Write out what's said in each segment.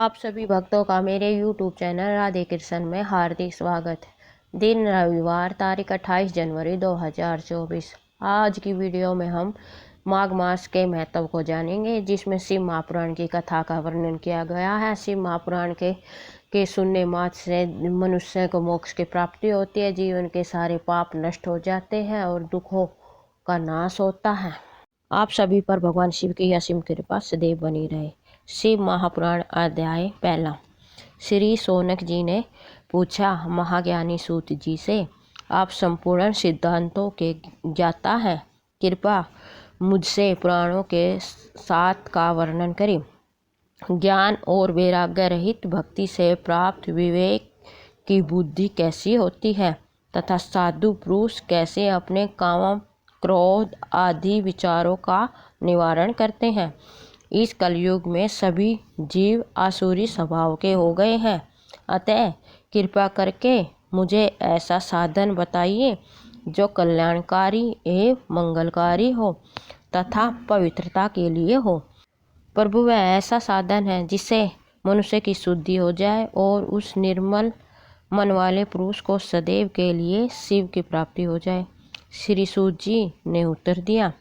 आप सभी भक्तों का मेरे YouTube चैनल राधे कृष्ण में हार्दिक स्वागत है। दिन रविवार तारीख 28 जनवरी 2024। आज की वीडियो में हम माघ मास के महत्व को जानेंगे, जिसमें शिव महापुराण की कथा का वर्णन किया गया है। शिव महापुराण के सुनने मात्र से मनुष्य को मोक्ष की प्राप्ति होती है, जीवन के सारे पाप नष्ट हो जाते हैं और दुखों का नाश होता है। आप सभी पर भगवान शिव की असीम कृपा सदैव बनी रहे। शिव महापुराण अध्याय पहला। श्री शौनक जी ने पूछा, महाज्ञानी सूत जी से, आप संपूर्ण सिद्धांतों के ज्ञाता हैं, कृपा मुझसे पुराणों के साथ का वर्णन करें। ज्ञान और वैराग्य रहित भक्ति से प्राप्त विवेक की बुद्धि कैसी होती है, तथा साधु पुरुष कैसे अपने काम, क्रोध आदि विचारों का निवारण करते हैं। इस कलयुग में सभी जीव आसुरी स्वभाव के हो गए हैं, अतः कृपा करके मुझे ऐसा साधन बताइए जो कल्याणकारी एवं मंगलकारी हो तथा पवित्रता के लिए हो। प्रभु, वह ऐसा साधन है जिससे मनुष्य की शुद्धि हो जाए और उस निर्मल मन वाले पुरुष को सदैव के लिए शिव की प्राप्ति हो जाए। श्री सूत जी ने उत्तर दिया,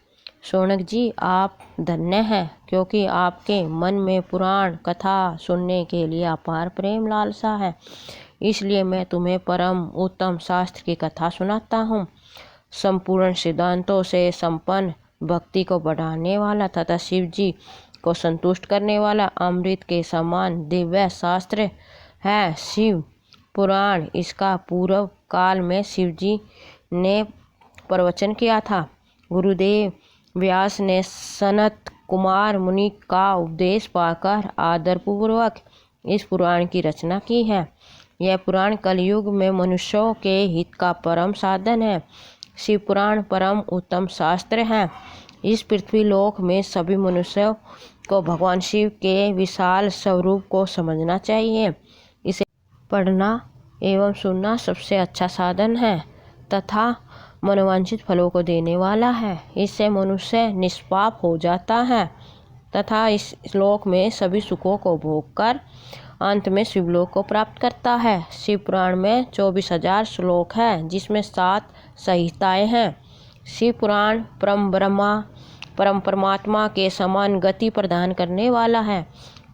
शौनक जी, आप धन्य हैं, क्योंकि आपके मन में पुराण कथा सुनने के लिए अपार प्रेम लालसा है। इसलिए मैं तुम्हें परम उत्तम शास्त्र की कथा सुनाता हूँ। संपूर्ण सिद्धांतों से संपन्न, भक्ति को बढ़ाने वाला तथा शिव जी को संतुष्ट करने वाला अमृत के समान दिव्य शास्त्र है शिव पुराण। इसका पूर्व काल में शिव जी ने प्रवचन किया था। गुरुदेव व्यास ने सनत कुमार मुनि का उपदेश पाकर आदरपूर्वक इस पुराण की रचना की है। यह पुराण कलयुग में मनुष्यों के हित का परम साधन है। शिव पुराण परम उत्तम शास्त्र है। इस पृथ्वी लोक में सभी मनुष्यों को भगवान शिव के विशाल स्वरूप को समझना चाहिए। इसे पढ़ना एवं सुनना सबसे अच्छा साधन है तथा मनोवांछित फलों को देने वाला है। इससे मनुष्य निष्पाप हो जाता है तथा इस श्लोक में सभी सुखों को भोगकर अंत में शिवलोक को प्राप्त करता है। शिव पुराण में 24,000 श्लोक हैं, जिसमें 7 संहिताएं हैं। शिव पुराण परम ब्रह्मा परम परमात्मा के समान गति प्रदान करने वाला है।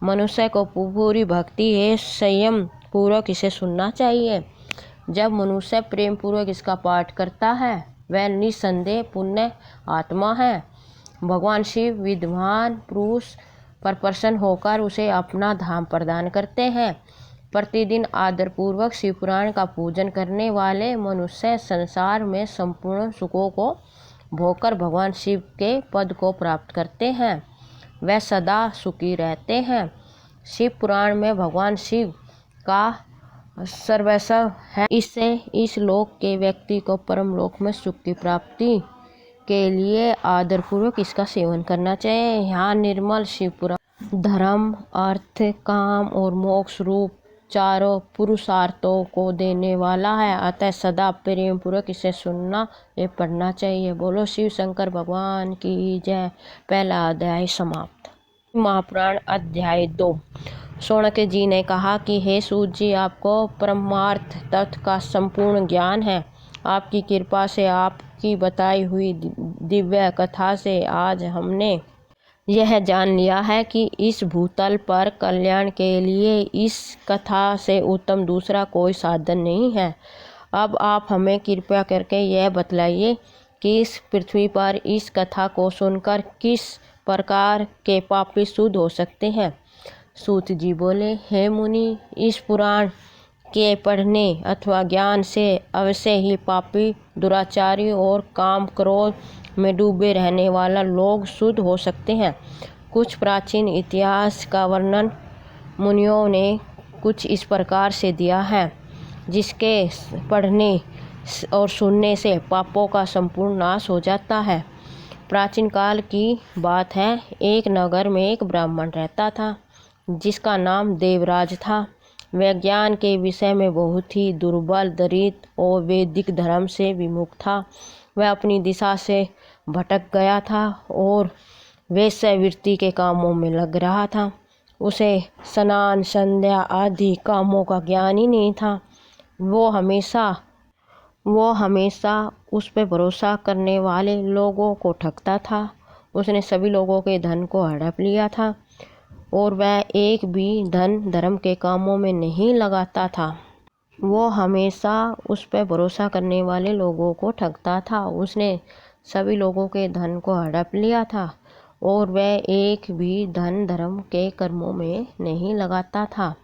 मनुष्य को पूरी भक्ति एवं संयम पूर्वक इसे सुनना चाहिए। जब मनुष्य प्रेम पूर्वक इसका पाठ करता है, वह निसंदेह पुण्य आत्मा है। भगवान शिव विद्वान पुरुष पर प्रसन्न होकर उसे अपना धाम प्रदान करते हैं। प्रतिदिन आदरपूर्वक शिव पुराण का पूजन करने वाले मनुष्य संसार में संपूर्ण सुखों को भोगकर भगवान शिव के पद को प्राप्त करते हैं। वह सदा सुखी रहते हैं। शिव पुराण में भगवान शिव का सर्वस्व है। इससे इस लोक के व्यक्ति को परम लोक में सुख की प्राप्ति के लिए आदरपूर्वक इसका सेवन करना चाहिए। यहाँ निर्मल शिव पुराण धर्म, अर्थ, काम और मोक्ष रूप चारों पुरुषार्थों को देने वाला है, अतः सदा प्रेम पूर्वक इसे सुनना एवं पढ़ना चाहिए। बोलो शिव शंकर भगवान की जय। पहला अध्याय समाप्त। महापुराण अध्याय 2। शौनक जी ने कहा कि हे सूत जी, आपको परमार्थ तत्व का संपूर्ण ज्ञान है। आपकी कृपा से आपकी बताई हुई दिव्य कथा से आज हमने यह जान लिया है कि इस भूतल पर कल्याण के लिए इस कथा से उत्तम दूसरा कोई साधन नहीं है। अब आप हमें कृपया करके यह बतलाइए कि इस पृथ्वी पर इस कथा को सुनकर किस प्रकार के पापी शुद्ध हो सकते हैं। सूत जी बोले, हे मुनि, इस पुराण के पढ़ने अथवा ज्ञान से अवश्य ही पापी, दुराचारी और काम क्रोध में डूबे रहने वाला लोग शुद्ध हो सकते हैं। कुछ प्राचीन इतिहास का वर्णन मुनियों ने कुछ इस प्रकार से दिया है, जिसके पढ़ने और सुनने से पापों का संपूर्ण नाश हो जाता है। प्राचीन काल की बात है। एक नगर में एक ब्राह्मण रहता था, जिसका नाम देवराज था। वह ज्ञान के विषय में बहुत ही दुर्बल, दरिद्र और वैदिक धर्म से विमुख था। वह अपनी दिशा से भटक गया था और वेश्यावृत्ति के कामों में लग रहा था। उसे स्नान संध्या आदि कामों का ज्ञान ही नहीं था। वो हमेशा उस पर भरोसा करने वाले लोगों को ठगता था। उसने सभी लोगों के धन को हड़प लिया था और वह एक भी धन धर्म के कामों में नहीं लगाता था। वो हमेशा उस पर भरोसा करने वाले लोगों को ठगता था। उसने सभी लोगों के धन को हड़प लिया था और वह एक भी धन धर्म के कर्मों में नहीं लगाता था।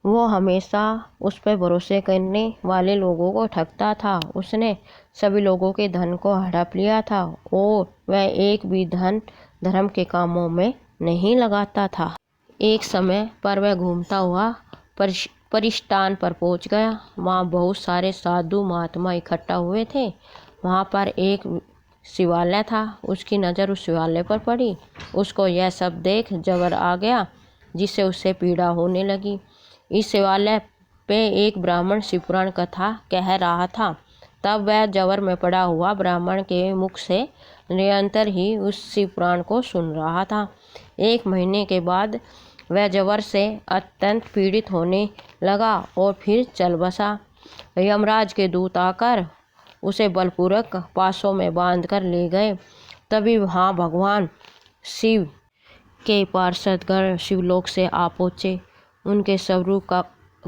वो हमेशा उस पर भरोसे करने वाले लोगों को ठगता था। उसने सभी लोगों के धन को हड़प लिया था और वह एक भी धन धर्म के कामों में नहीं लगाता था। एक समय पर वह घूमता हुआ परिस्थान पर पहुंच गया। वहाँ बहुत सारे साधु महात्मा इकट्ठा हुए थे। वहाँ पर एक शिवालय था। उसकी नज़र उस शिवालय पर पड़ी। उसको यह सब देख जबर आ गया, जिससे उससे पीड़ा होने लगी। इस शिवालय पे एक ब्राह्मण शिवपुराण कथा कह रहा था। तब वह जबर में पड़ा हुआ ब्राह्मण के मुख से निरंतर ही उस शिवपुराण को सुन रहा था। एक महीने के बाद वह जबर से अत्यंत पीड़ित होने लगा और फिर चल बसा। यमराज के दूत आकर उसे बलपूर्वक पासों में बांधकर ले गए। तभी वहाँ भगवान शिव के पार्षदगण शिवलोक से आ पहुँचे। उनके स्वरूप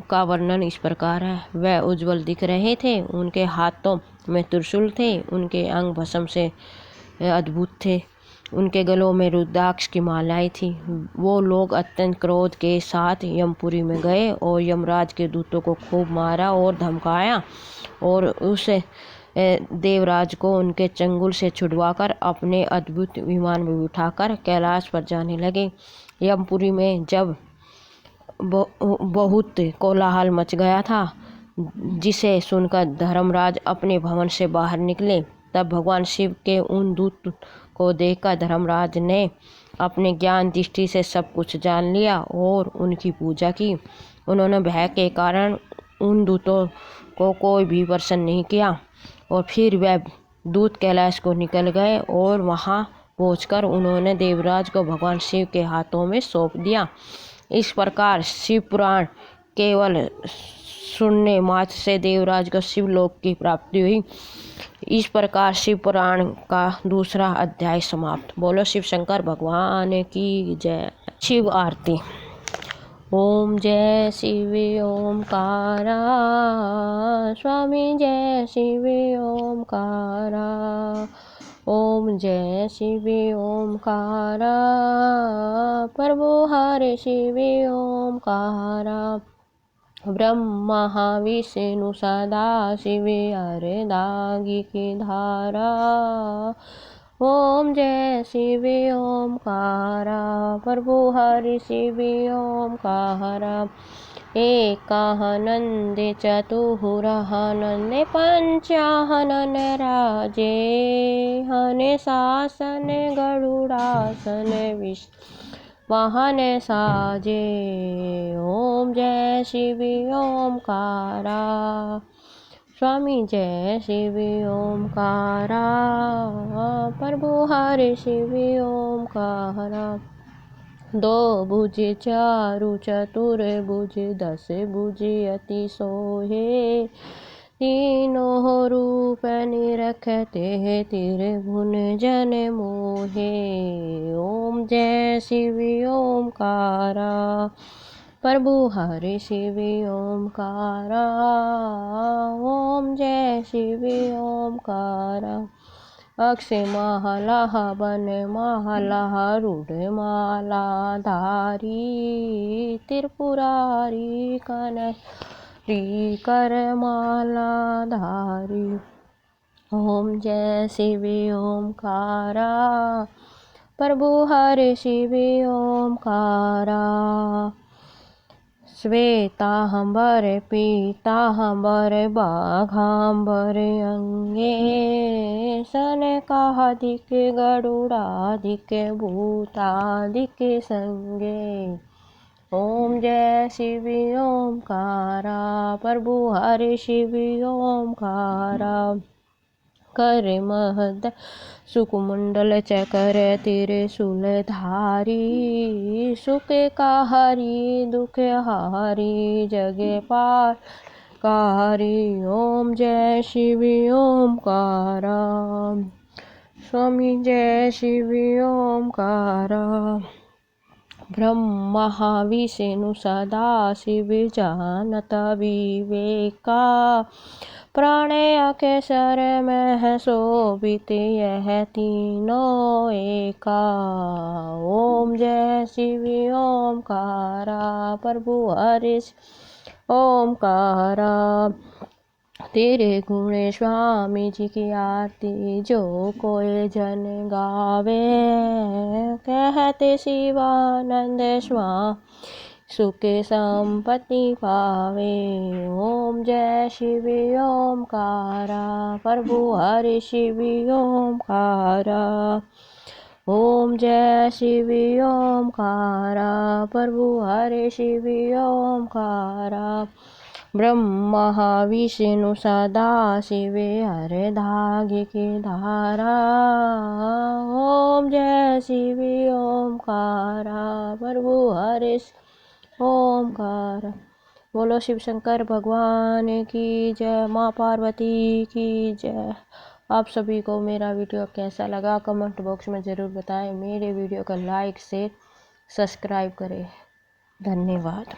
का वर्णन इस प्रकार है। वह उज्जवल दिख रहे थे। उनके हाथों में त्रिशूल थे। उनके अंग भस्म से अद्भुत थे। उनके गलों में रुद्राक्ष की मालाएं थी। वो लोग अत्यंत क्रोध के साथ यमपुरी में गए और यमराज के दूतों को खूब मारा और धमकाया और उस देवराज को उनके चंगुल से छुड़वाकर अपने अद्भुत विमान में बिठाकर कैलाश पर जाने लगे। यमपुरी में जब बहुत कोलाहल मच गया था, जिसे सुनकर धर्मराज अपने भवन से बाहर निकले। तब भगवान शिव के उन दूत को देखकर धर्मराज ने अपने ज्ञान दृष्टि से सब कुछ जान लिया और उनकी पूजा की। उन्होंने भय के कारण उन दूतों को कोई भी प्रसन्न नहीं किया और फिर वह दूत कैलाश को निकल गए और वहां पहुंचकर उन्होंने देवराज को भगवान शिव के हाथों में सौंप दिया। इस प्रकार शिव पुराण केवल सुनने मात्र से देवराज को शिवलोक की प्राप्ति हुई। इस प्रकार शिव पुराण का दूसरा अध्याय समाप्त। बोलो शिव शंकर भगवान की जय। शिव आरती। ओम जय शिव ओमकारा, स्वामी जय शिव ओमकारा। ओम जय शिव ओमकारा, प्रभु हरे शिव ओमकारा। ब्रह्मा विष्णु सदा शिव अर्धांगी की धारा। ओम जय शिव ओमकारा, प्रभु हरि शिव ओमकारा। एकानंद चतुरानंद पंचानन राजे, हने शासन गरुड़ासन विष वाहन साजे। ओम जय शिव ओमकारा, स्वामी जय शिव ओमकारा। प्रभु हरे शिव ओमकारा। दो भुज चारु चतुर भुज, दस भुज अति सोहे। तीनों रूप निरखते त्रिभुवन जन मोहे। ओम जय शिव ओमकारा, प्रभु हरे शिव ओमकारा। ओम जय शिव ओमकारा। अक्षय माला बन माला रूढ़ माला धारी, त्रिपुरारी कनरी कर माला धारी। ओम जय शिव ओमकारा, प्रभु हरे शिव ओमकारा। श्वेतांबर पीतांबर बाघांबर अंगे, सनकादिक गरुड़ादिक भूतादिक संगे। ओम जय शिव ओमकारा, प्रभु हरे शिव ओमकारा। कर महद सुकुमंडल चकर त्रिशूल धारी सुख का हरि दुख हारी जगे पार कारी। ओम जय शिव ओमकारा स्वामी जय शिव ओमकारा। ब्रह्मा विष्णु सदा शिव जानत विवेका प्रणय के सर में शोभित यह तीनों एका। ओम जय शिव ओमकारा प्रभु हरि ओमकारा। तेरे गुण स्वामी जी की आरती जो कोई जन गावे कहते शिवानंद स्वामी सुख संपत्ति पावे। ओम जय शिव ओमकारा प्रभु हरि शिव ओमकारा। ओम जय शिव ओमकारा प्रभु हरि शिव ओमकारा। ब्रह्मा विष्णु सदा शिव हर धागे की धारा। ओम जय शिव ओमकारा प्रभु हरि ओमकारा। बोलो शिव शंकर भगवान की जय, माँ पार्वती की जय। आप सभी को मेरा वीडियो कैसा लगा कमेंट बॉक्स में ज़रूर बताएं। मेरे वीडियो को लाइक शेयर सब्सक्राइब करें। धन्यवाद।